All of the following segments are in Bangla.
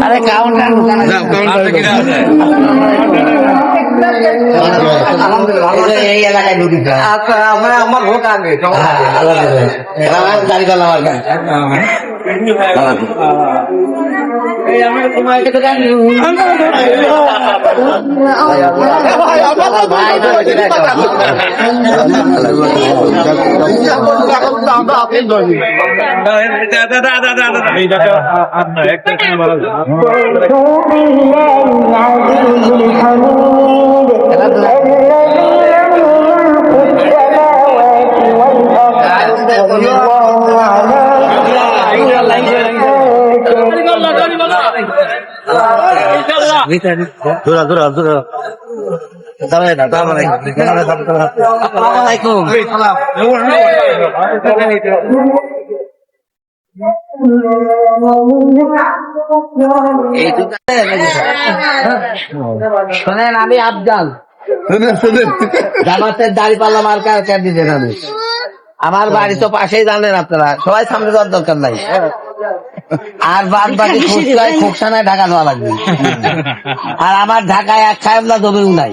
আরে কাউন্টার এই এলাকায় ঢুকি। আচ্ছা আমার ভোট আগে গাড়ি পাল্লা আমার শোনেন, আমি আফজাল জামাতের দাঁড়িপাল্লা মার্কা ক্যান্ডিডেট। আমি আমার বাড়ি তো পাশেই, জানেন আপনারা, সবাই সামনে যাওয়ার দরকার নাই। আর বাদ বাকি খোকসানায় ঢাকা দেওয়া লাগবে। আর আমার ঢাকায় এক খায়মলা জমিও নাই,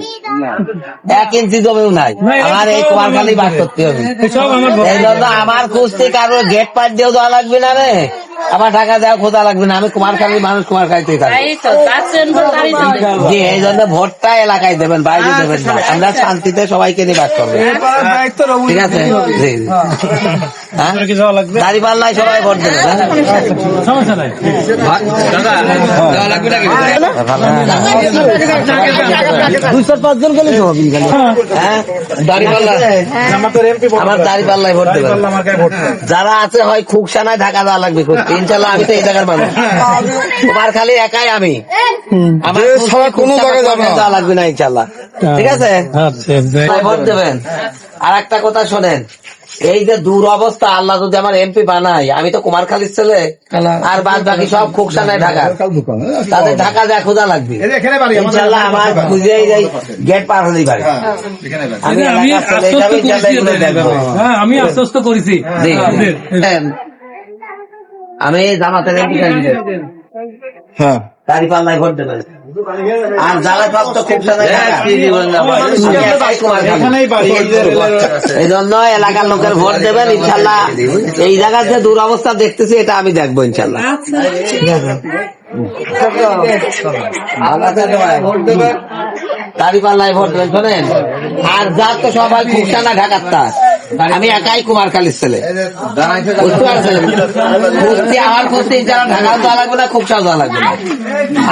1 ইঞ্চি জমিও নাই। আমার এই কুমারখালী বাস করতে হবে। এই জন্য আমার খুঁজতে কারো গেট পাট দিয়েও দেওয়া লাগবে না রে, আমার ঢাকা দেওয়া খোঁজা লাগবে না। আমি কুমারখালীর মানুষ, কুমারখালীতেই থাকবে। জি, এই জন্য ভোটটা এলাকায় দেবেন, বাইরে দেবেন না। আমরা শান্তিতে সবাইকে নিয়ে বাস করবো, ঠিক আছে? দাঁড়িপাল্লায় সবাই ভোট দেবেন। জন গেলে আমার দাঁড়িপাল্লায় ভোট দেবেন। যারা আছে হয় খুকসানায় ঢাকা দেওয়া লাগবে করতে। ইনশাল্লাহ আমি তো এই জায়গার মানুষ, তোমার খালি একাই আমি, আমার কোনো জায়গায় দেওয়া লাগবে না ইনশাল্লাহ, ঠিক আছে? ভোট দেবেন। আর একটা কথা শোনেন, এই যে দূর অবস্থা, আল্লাহ যদি আমার এমপি বানায়, আমি তো কুমারখালীর ছেলে, আর বাদ বাকি সব খুকসানায় ঢাকা, তাদের ঢাকা যা খোঁজা লাগবে। ইনশাল্লাহ আমার খুঁজে গেট পার হলেই পারে। আমি আশ্বস্ত করেছি, আমি জামাতের এমপি ক্যান্ডিডেট, দাঁড়িপাল্লায় ভোট দেবেন। আর যারা প্রাপ্ত এই জন্য এলাকার লোকের ভোট দেবেন ইনশাল্লাহ। এই জায়গার যে দুরবস্থা দেখতেছি, এটা আমি দেখবো ইনশাল্লাহ। দাঁড়িপাল্লায় ভোট দেবেন। শোনেন, আর যা তো সবাই খুকসানা ঢাকার, তার আমি একাই কুমারখালীর ছেলে, বুঝতে পারছেন? আমার খুঁজতে যারা ঢাকাও যাওয়া লাগবে না, খুকসাও যাওয়া লাগবে না।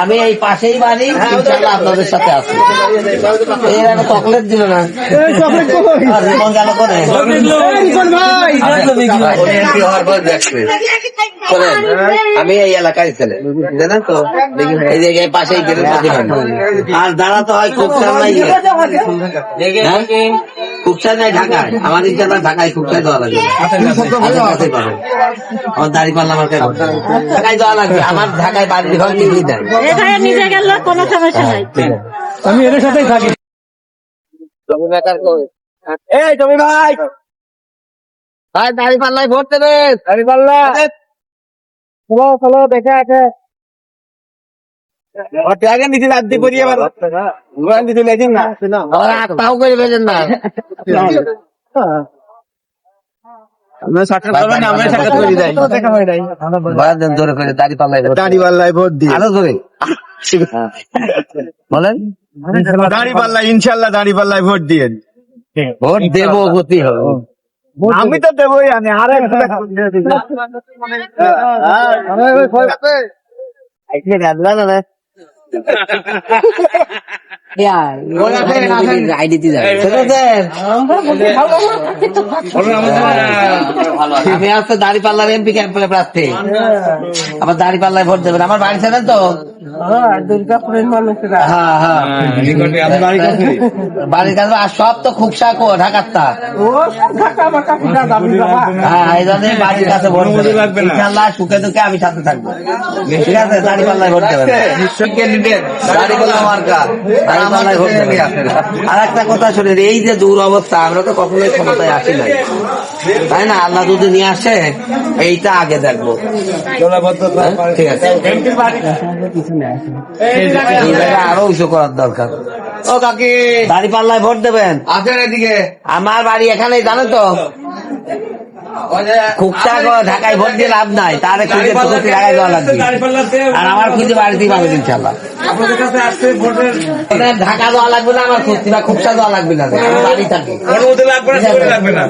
আমি এই পাশেই বাড়ি, ইনশাল্লাহ আপনাদের সাথে আছি। এর একটা চকলেট দিল না, গেল করে আমি এই এলাকায় ছেলে, জানেন তো, এই জায়গায় পাশেই গেলে। আর যারা তো হয় খুকসান নাই, খুকসান নাই ঢাকায়, আমার ইনশাল্লাহ ঢাকায় খুকসায় দেওয়া লাগবে। আমার দাঁড়িপাল্লা আমার ঢাকায় দেওয়া লাগবে। আমার ঢাকায় বাড়ি ঘর কিনে দেয়, কোনো সমস্যা নাই। আমি এদের সাথেই থাকি। এই জমি ভাই, দাঁড়িপাল্লায় ভোট দেবে। দাঁড়িপাল্লা চলো দেখে আছে নিচে রাত দিয়ে পড়িয়ে আত্মাও করে ফেলেন না। দাঁড়িপাল্লায় ভোট দিই, আরো ধরে বলেন। দাঁড়িপাল্লায় ইনশাল্লাহ, দাঁড়িপাল্লায় ভোট দিয়ে ভোট দেবো, গতি হবে। আমি তো দেবই। আমি আর দাঁড়িপাল্লার এমপি প্রার্থী, আমার দাঁড়িপাল্লায় ভোট দেবেন। আমার বাড়ি ছিলেন তো, দুর্গাপুরের মানুষরা হ্যাঁ হ্যাঁ বাড়ির কাছে আর সব তো খুকসা ঢাকার তা ও ঢাকা বাটা পুরা দাবি বাবা হ্যাঁ এই জন্য বাড়ির কাছে ভোট দেবেন। ইনশাআল্লাহ সুখে দুঃখে আমি সাথে থাকবো, ঠিক আছে? দাঁড়িপাল্লায় ভোট দেবেন, দাঁড়িপাল্লা মার্কা, দাঁড়িপাল্লায় ভোট দেবেন। আর একটা কথা শুনেন, এই যে দূর অবস্থা, আমরা তো কখনোই ক্ষমতায় আসি নাই, তাই না? আল্লাহ যদি নিয়ে আসে এইটা আগে দেখবো, ঠিক আছে? এই জায়গায় আরো উঁচু করার দরকার। ও কাকি দাঁড়িপাল্লায় ভোট দেবেন। আসেন এদিকে। আমার বাড়ি এখানেই, জানো তো? খুকসা ঢাকায় ভোট দিয়ে লাভ নাই, তারে খুঁজে খুঁজে ঢাকায় দেওয়া লাগবে, আর আমার খুঁজে বাড়িতেই পাবে ইনশাল্লাহ। আপনাদের কাছে আসছে ভোটের ঢাকা দেওয়া লাগবে না, আমার খুঁজতে বা খুকসা দেওয়া লাগবে না, আমার বাড়ি থাকে। অনুমতি লাগবে না, ছবি লাগবে না।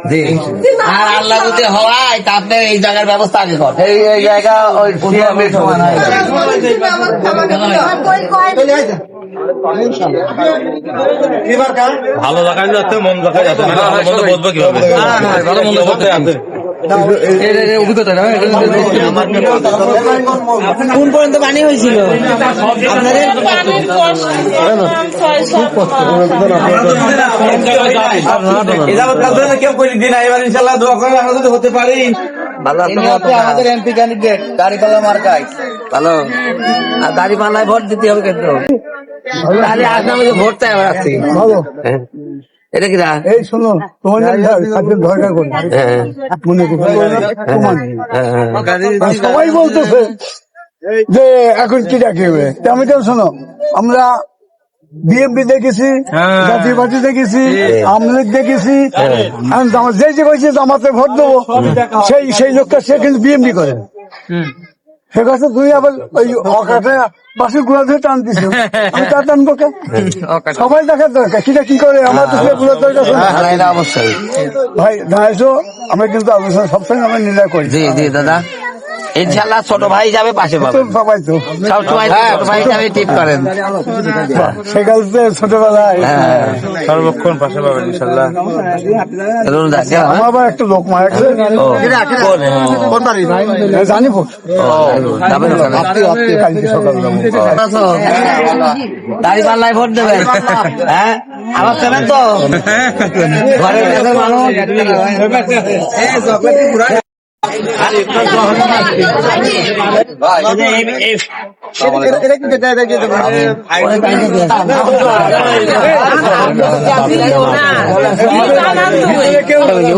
জি, আর আল্লাহ যদি হওয়ায় তা আপনি এই জায়গার ব্যবস্থা আগে কর। এই জায়গা ওই সমান হয়ে যাবে। ভালো লাগাই যাচ্ছে, মন দেখা যাচ্ছে না, ভালো মন্দ বলবো কিভাবে? ভালো মন্দ বলতে আছে। কোন পর্যন্ত পানি হয়েছিল? কেউ করে দিন এবার ইনশাল্লাহ দোয়া করে আমরা যদি হতে পারি। আমাদের এমপি ক্যান্ডিডেট দাঁড়িপাল্লা মার্কায় ভালো, আর দাঁড়িপাল্লায় ভোট দিতে হবে কিন্তু। তাহলে আসলাম ভোট চাই আবার আসছি। এটা কি এই শোনো, তোমার দরকার করি মনে সবাই বলতেছে যে এখন কি ডাকবে, আমি তো শোনো, আমরা বিএনপি দেখেছি, জাতীয় পার্টি দেখেছি, আওয়ামী লীগ দেখেছি, আমার যে যে কইছে আমাকে ভোট দেবো, সেই লোকটা সে কিন্তু বিএনপি করে। সে কাছে তুই আবার ওই অকাটে বাসের গুলা ধরে টান দিছ, আমি তা টানবো কে? সবাই দেখার দরকার কিটা কি করে, আমার তো সেগুলো দরকার এটা অবশ্যই। ভাই দাঁড়াইছো, আমরা কিন্তু আলোচনা সবসময় আমরা নির্ণয় করি। জি জি দাদা, ইনশাল্লাহ ছোট ভাই যাবে পাশে পাবে, সবাই তো সবসময় ছোট ভাই যাবে টিপ করেন। সেখানে ছোটবেলায় সর্বক্ষণ পাশে পাবেন ইনশাল্লাহ। আমার আবার একটা লোক মারা গেছে, জানি কালকে সকাল দাঁড়িপাল্লায় ভোট দেবেন, হ্যাঁ? আমার চেনেন তো ঘরের কাছে মানুষ।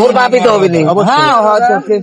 ওর বাপি তো হবে নি। আপনি